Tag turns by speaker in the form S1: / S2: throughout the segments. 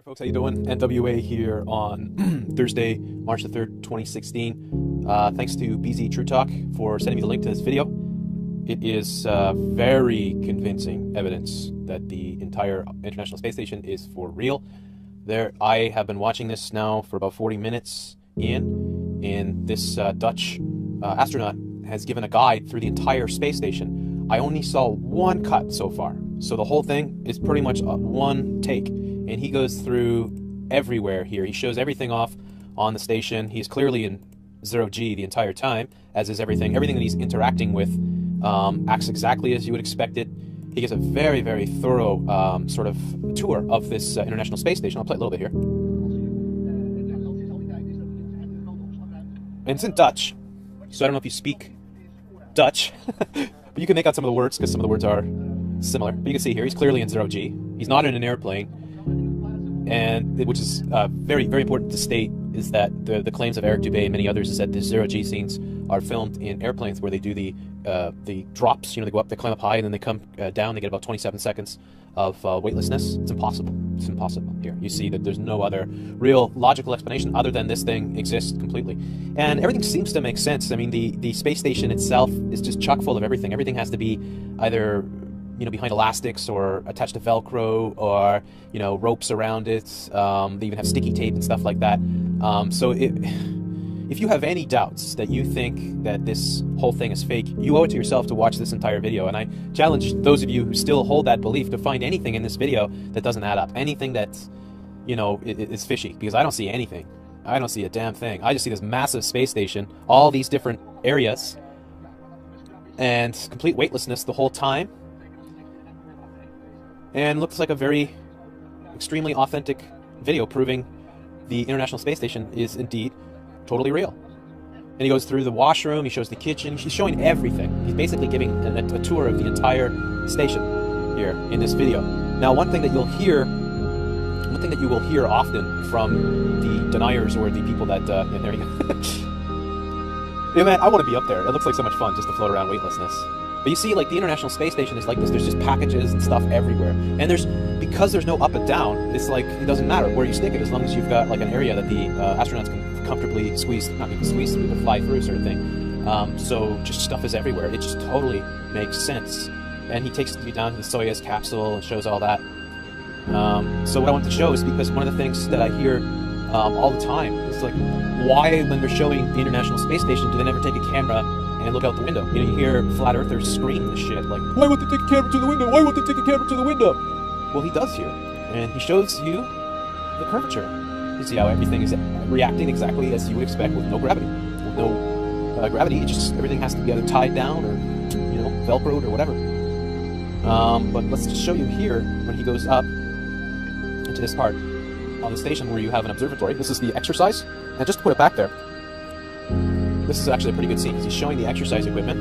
S1: there, folks. How you doing? NWA here on Thursday, March the 3rd, 2016. Thanks to BZ True Talk for sending me the link to this video. It is very convincing evidence that the entire International Space Station is for real. I have been watching this now for about 40 minutes and this Dutch astronaut has given a guide through the entire space station. I only saw one cut so far, so the whole thing is pretty much one take. And he goes through everywhere here. He shows everything off on the station. He's clearly in 0G the entire time, as is everything. Everything that he's interacting with acts exactly as you would expect it. He gives a very, very thorough sort of tour of this International Space Station. I'll play a little bit here. And it's in Dutch, so I don't know if you speak Dutch, but you can make out some of the words because some of the words are similar. But you can see here, he's clearly in 0G. He's not in an airplane. And which is very, very important to state is that the claims of Eric Dubé and many others is that the 0G scenes are filmed in airplanes where they do the drops. You know, they go up, they climb up high, and then they come down. They get about 27 seconds of weightlessness. It's impossible. It's impossible. Here, you see that there's no other real logical explanation other than this thing exists completely. And everything seems to make sense. I mean, the space station itself is just chock full of everything. Everything has to be either behind elastics or attached to Velcro or, ropes around it. They even have sticky tape and stuff like that. So if you have any doubts that you think that this whole thing is fake, you owe it to yourself to watch this entire video. And I challenge those of you who still hold that belief to find anything in this video that doesn't add up. Anything that, is fishy, because I don't see anything. I don't see a damn thing. I just see this massive space station, all these different areas, and complete weightlessness the whole time. And looks like a very extremely authentic video proving the International Space Station is indeed totally real. And he goes through the washroom, he shows the kitchen, he's showing everything. He's basically giving a tour of the entire station here in this video. Now, one thing that you will hear often from the deniers or the people that, and there you go. Yeah, man, I want to be up there. It looks like so much fun just to float around weightlessness. But you see, like, the International Space Station is like this. There's just packages and stuff everywhere. And because there's no up and down, it's like, it doesn't matter where you stick it, as long as you've got, like, an area that the astronauts can comfortably not even squeeze through, but fly through sort of thing. So just stuff is everywhere. It just totally makes sense. And he takes me down to the Soyuz capsule and shows all that. So what I want to show is because one of the things that I hear all the time is, like, why, when they're showing the International Space Station, do they never take a camera and look out the window? You hear flat earthers scream this shit, like, why won't they take a camera to the window? Why won't they take a camera to the window? Well, he does here, and he shows you the curvature. You see how everything is reacting exactly as you would expect with no gravity. With no gravity, everything has to be either tied down or, Velcroed or whatever. But let's just show you here when he goes up into this part on the station where you have an observatory. This is the exercise, and just to put it back there, this is actually a pretty good scene because he's showing the exercise equipment,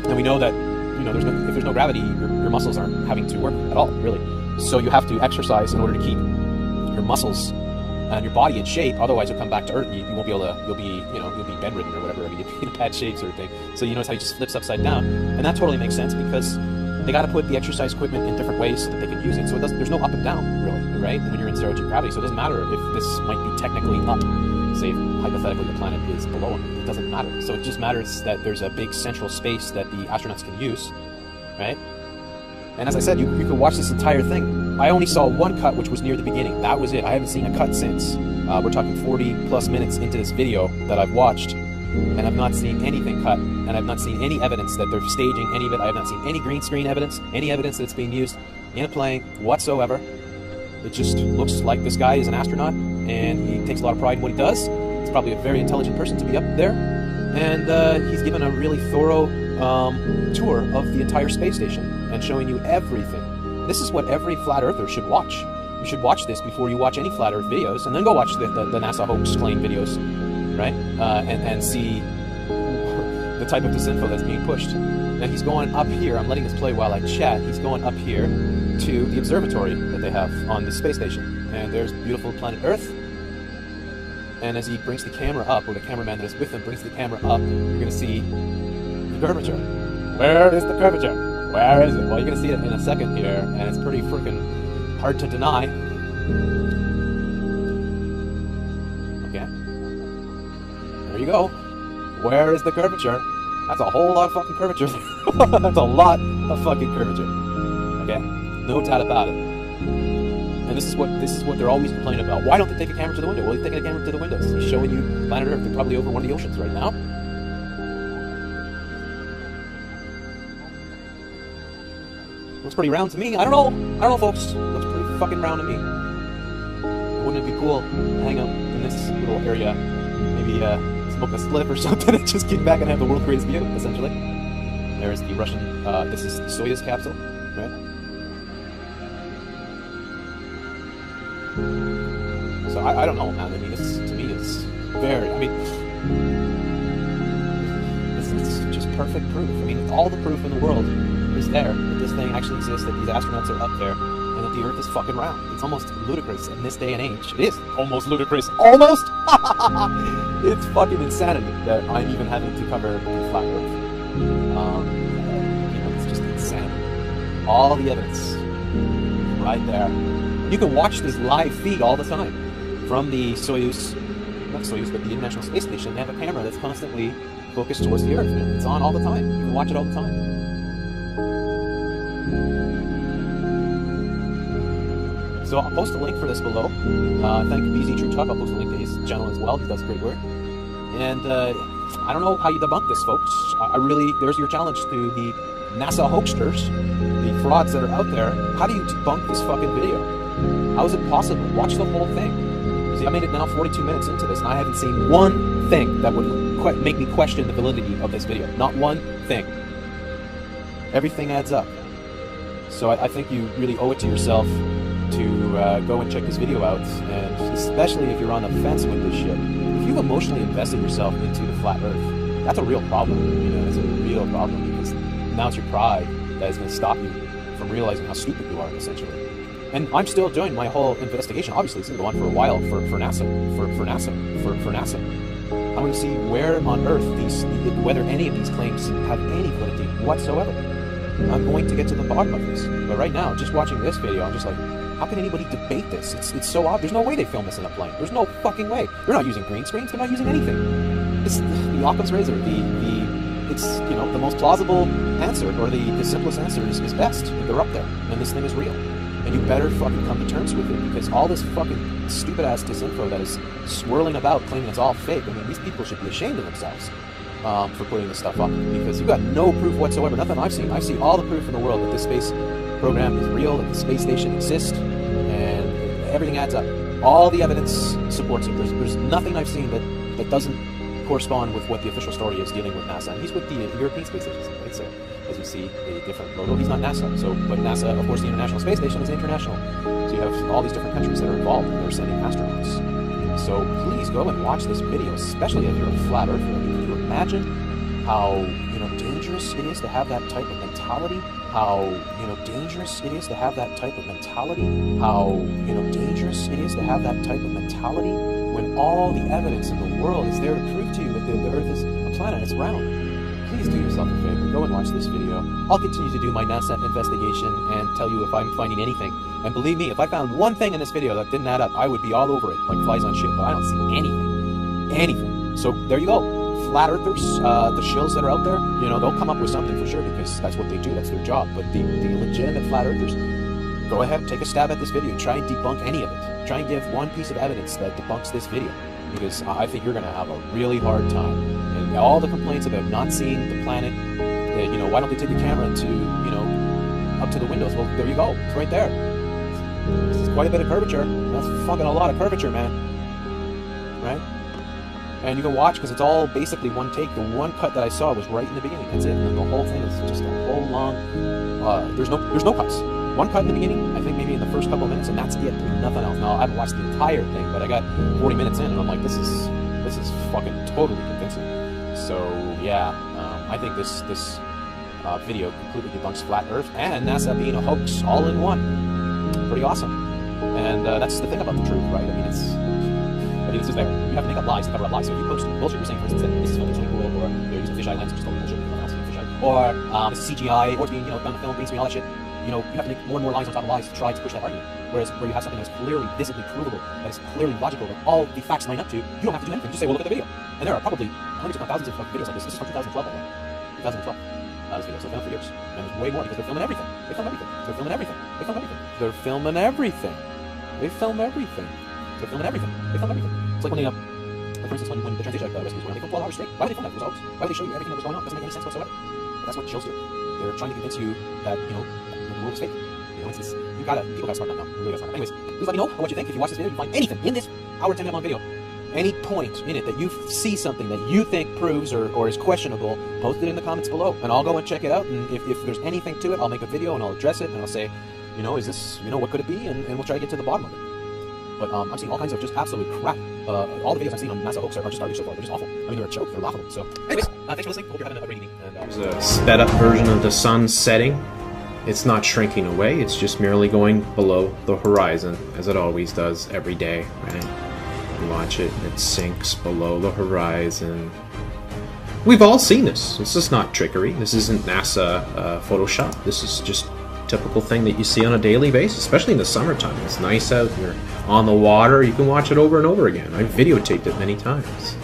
S1: and we know that if there's no gravity, your muscles aren't having to work at all, really. So you have to exercise in order to keep your muscles and your body in shape. Otherwise, you'll come back to Earth. You won't be able to. You'll be bedridden or whatever. I mean, you'll be in bad shape, sort of thing. So you notice how he just flips upside down, and that totally makes sense because they got to put the exercise equipment in different ways so that they can use it. So there's no up and down, really, right? When you're in 0G gravity, so it doesn't matter if this might be technically up. Say, hypothetically, the planet is below him. It doesn't matter. So it just matters that there's a big central space that the astronauts can use, right? And as I said, you could watch this entire thing. I only saw one cut, which was near the beginning. That was it. I haven't seen a cut since. We're talking 40 plus minutes into this video that I've watched, and I've not seen anything cut, and I've not seen any evidence that they're staging any of it. I have not seen any green screen evidence, any evidence that it's being used in a plane whatsoever. It just looks like this guy is an astronaut, and he takes a lot of pride in what he does. He's probably a very intelligent person to be up there, and he's given a really thorough tour of the entire space station and showing you everything. This is what every flat earther should watch. You should watch this before you watch any flat earth videos, and then go watch the NASA hoax claim videos, right? And see the type of disinfo that's being pushed. Now he's going up here. I'm letting this play while I chat. He's going up here to the observatory that they have on the space station, and there's beautiful planet Earth. And as he brings the camera up, or the cameraman that is with him brings the camera up, you're going to see the curvature. Where is the curvature? Where is it? Well, you're going to see it in a second here, and it's pretty freaking hard to deny. there you go. Where is the curvature? That's a whole lot of fucking curvature. That's a lot of fucking curvature. Okay? No doubt about it. And this is what they're always complaining about. Why don't they take a camera to the window? Well, he's taking a camera to the windows. He's showing you planet Earth. They're probably over one of the oceans right now. Looks pretty round to me. I don't know, folks. Looks pretty fucking round to me. Wouldn't it be cool to hang out in this little area? Maybe smoke a spliff or something and just kick back and have the world's greatest view, essentially. There's the Russian, this is the Soyuz capsule, right? So I don't know, man. I mean, this to me is very, I mean, this is just perfect proof. I mean, all the proof in the world is there that this thing actually exists, that these astronauts are up there, and that the Earth is fucking round. It's almost ludicrous in this day and age. It is almost ludicrous. Almost! It's fucking insanity that I'm even having to cover the flat Earth. You know, it's just insanity. All the evidence right there. You can watch this live feed all the time from the Soyuz, not Soyuz, but the International Space Station. They have a camera that's constantly focused towards the Earth. It's on all the time. You can watch it all the time. So I'll post a link for this below. Thank BZ True Talk. I'll post a link to his channel as well. He does great work. And I don't know how you debunk this, folks. I really, there's your challenge to the NASA hoaxsters, the frauds that are out there. How do you debunk this fucking video? How is it possible? Watch the whole thing. See, I made it now 42 minutes into this, and I haven't seen one thing that would make me question the validity of this video. Not one thing. Everything adds up. So I think you really owe it to yourself to go and check this video out, and especially if you're on the fence with this shit. If you've emotionally invested yourself into the flat Earth, that's a real problem. You know, it's a real problem, because now it's your pride that is going to stop you from realizing how stupid you are, essentially. And I'm still doing my whole investigation. Obviously, it's going to go on for a while for NASA. I want to see where on Earth whether any of these claims have any validity whatsoever. I'm going to get to the bottom of this. But right now, just watching this video, I'm just like, how can anybody debate this? It's so obvious. There's no way they film this in a plane. There's no fucking way. They're not using green screens. They're not using anything. It's the Occam's razor. It's, you know, the most plausible answer, or the simplest answer is best. They're up there, and this thing is real. And you better fucking come to terms with it, because all this fucking stupid-ass disinfo that is swirling about, claiming it's all fake, I mean, these people should be ashamed of themselves for putting this stuff up, because you got no proof whatsoever. Nothing I've seen. I see all the proof in the world that this space program is real, that the space station exists, and everything adds up. All the evidence supports it. There's nothing I've seen that doesn't correspond with what the official story is dealing with NASA. And he's with the European Space Agency, right? So, as you see, a different logo. He's not NASA. So, but NASA, of course, the International Space Station is international. So you have all these different countries that are involved, and they're sending astronauts. So please go and watch this video, especially if you're a flat earther. Can you imagine how, you know, dangerous it is to have that type of mentality? How, you know, dangerous it is to have that type of mentality? How, you know, dangerous it is to have that type of mentality when all the evidence in the world is there to prove to you that the Earth is a planet, it's round. Please do yourself a favor, go and watch this video. I'll continue to do my NASA investigation and tell you if I'm finding anything. And believe me, if I found one thing in this video that didn't add up, I would be all over it, like flies on shit, but I don't see anything. Anything. So there you go. Flat earthers, the shills that are out there, you know, they'll come up with something for sure, because that's what they do, that's their job. But the legitimate flat earthers, go ahead, take a stab at this video, try and debunk any of it. Try and give one piece of evidence that debunks this video, because I think you're going to have a really hard time. And all the complaints about not seeing the planet, you know, why don't they take a camera to, you know, up to the windows? Well, there you go. It's right there. It's quite a bit of curvature. That's fucking a lot of curvature, man. Right? And you can watch, because it's all basically one take. The one cut that I saw was right in the beginning. That's it. And the whole thing is just a whole long... there's no cuts. One cut in the beginning, I think maybe in the first couple of minutes, and that's it. There's nothing else. Now, I haven't watched the entire thing, but I got 40 minutes in, and I'm like, this is fucking totally convincing. So, yeah, I think this video completely debunks Flat Earth and NASA being a hoax all in one. Pretty awesome. And that's the thing about the truth, right? I mean, it's just there. You have to make up lies to cover up lies. So if you post bullshit, you're saying, for instance, that this is really cool, or they're using fisheye lens, which is totally bullshit, you're not seeing fisheye, or this is CGI, or it's being, you know, done to film, green screen, all that shit. You know, you have to make more and more lies on top of lies to try to push that argument. Whereas where you have something that's clearly, visibly provable, that is clearly logical, that all the facts line up to, you don't have to do anything. Just say, well, look at the video. And there are probably hundreds if not thousands of videos like this. This is from 2012, by the way. 2012. This video, so they've done for years. And there's way more because they're filming everything. They film everything. They're filming everything. They film everything. They're filming everything. They film everything. They're filming everything. They film everything. It's like when they, like for instance, when the Transnistria rescues were on, they filmed 12 hours straight. Why would they film that? It was a hoax. Why would they show you everything that was going on? It doesn't make any sense whatsoever. But that's what shows do. They're trying to convince you that, you know, the world is fake. You know, it's people gotta smart enough now. Really gotta smart enough. Anyways, please let me know what you think. If you watch this video, you find anything in this hour 10 minute long video, any point in it that you see something that you think proves or is questionable, post it in the comments below, and I'll go and check it out. And if there's anything to it, I'll make a video and I'll address it and I'll say, you know, is this, you know, what could it be? And we'll try to get to the bottom of it. But I'm seeing all kinds of just absolute crap. All the videos I've seen on NASA hoax are just garbage so far. They're just awful. I mean, they're a joke. They're laughable. So, anyways, thanks for listening. Hope you're having a great evening. And
S2: There's a sped up version of the sun setting. It's not shrinking away. It's just merely going below the horizon, as it always does every day, right? You watch it, it sinks below the horizon. We've all seen this. This is not trickery. This isn't NASA Photoshop. This is just a typical thing that you see on a daily basis, especially in the summertime. It's nice out, you're on the water, you can watch it over and over again. I've videotaped it many times.